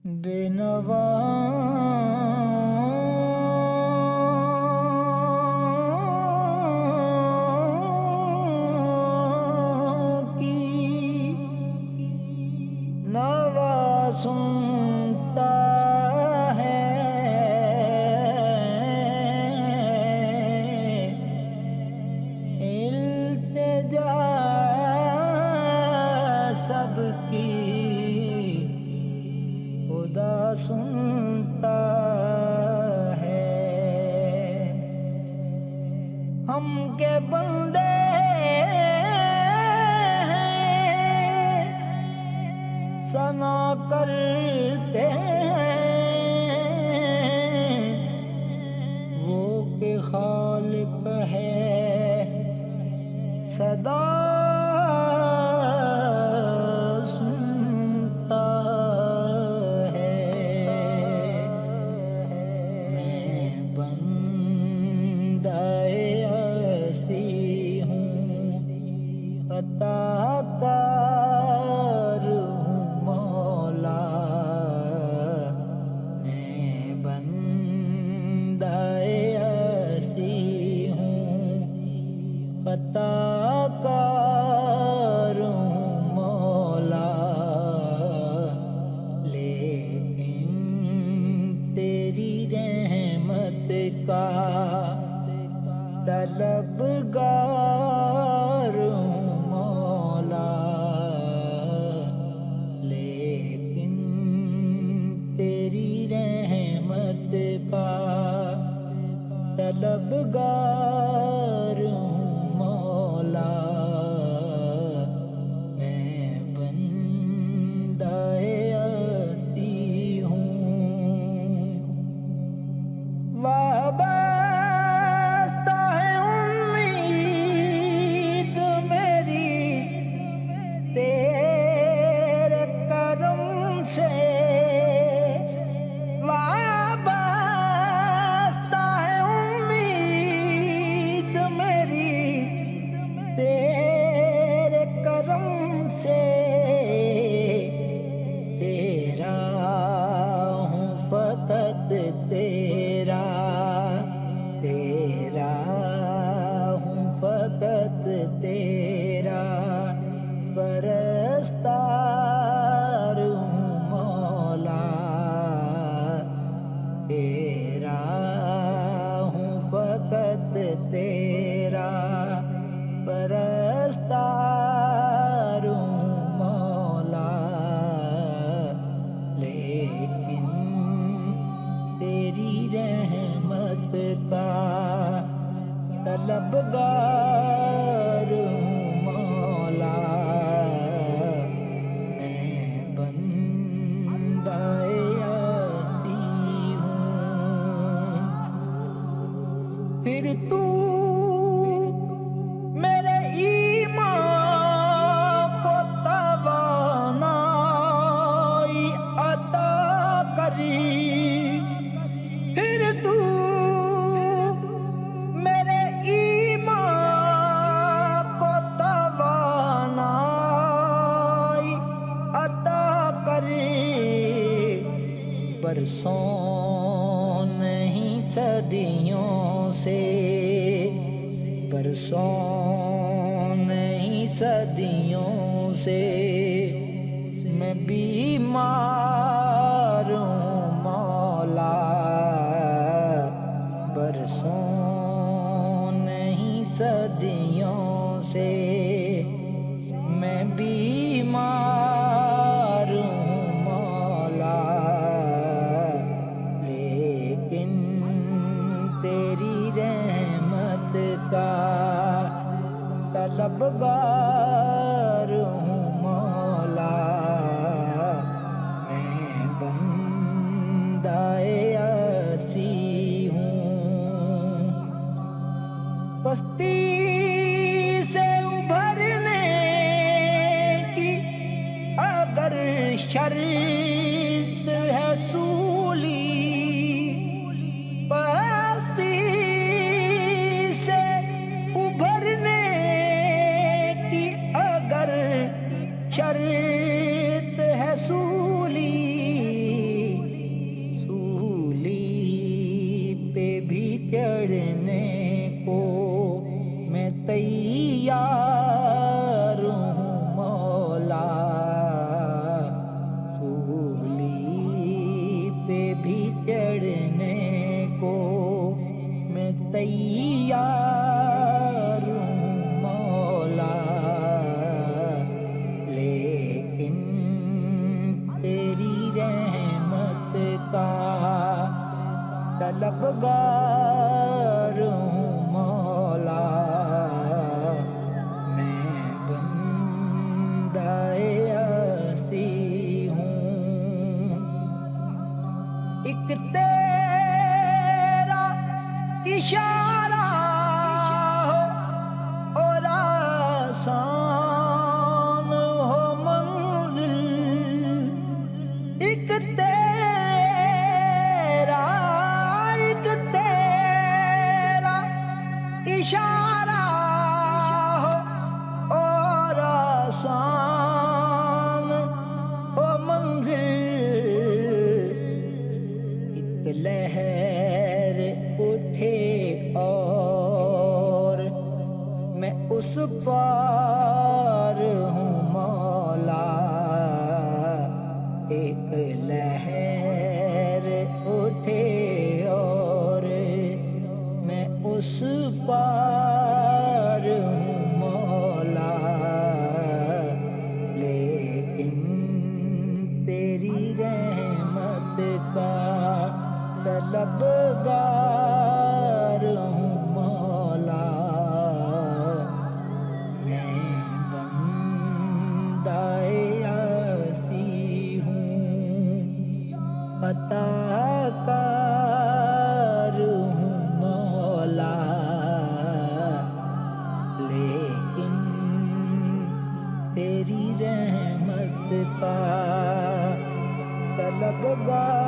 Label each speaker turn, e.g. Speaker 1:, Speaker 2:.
Speaker 1: بینوا کی نوا سنتا ہے، التجا سب کی خدا سنتا ہے۔ ہم کے بندے ہیں ثنا کرتے ہیں، وہ کہ خالق ہے صدا عطا کار ہوں مولا، میں بندہ عاصی ہوں، عطا کار ہوں مولا، لیکن تیری رحمت کا طلبگار ہوں، لیکن تیری رحمت کا طلبگار ہوں مولا، میں بندہ عاصی ہوں۔ وابستہ ہے امید میری تیرے کرم سے، وابستہ ہے امید میری تیرے کرم سے، تیرا ہوں فقط تیرا، تیرا ہوں فقط تیرا، پرستار ہوں مولا، تیرا ہوں فقط تیرا، پرستار ہوں مولا، لیکن تیری رحمت کا طلبگار ہوں مولا، پھر تو میرے ایمان کو توانائی عطا کری، پھر تو میرے ایمان کو توانائی عطا کری، برسوں نہیں صدیوں سے، برسوں نہیں صدیوں سے میں بیمار ہوں مولا، برسوں نہیں صدیوں سے میں بیمار ہوں مولا، لیکن تیری رحمت کا طلبگار ہوں مولا، میں بندہ عاصی ہوں۔ پستی سے ابھرنے کی اگر شرط ہے سولی، پستی سے ابھرنے کی اگر شرط ہے سولی، تیار ہوں مولا، سولی پہ بھی چڑھنے کو میں تیار ہوں مولا، لیکن تیری رحمت کا طلبگار ہوں مولا، میں بندہ عاصی ہوں، ایک تیرا اشارہ ہو اور آسان ہو منزل، ایک تیرا اشارہ ہو اور آسان ہو منزل، ایک لہر اٹھے اور میں اس پار ہوں مولا، ایک لہر اٹھے اور میں اس پار ہوں مولا، لیکن تیری رحمت کا طلبگار ہوں مولا، میں بندہ عاصی ہوں، عطا کار ہوں مولا، لیکن تیری رحمت کا طلبگار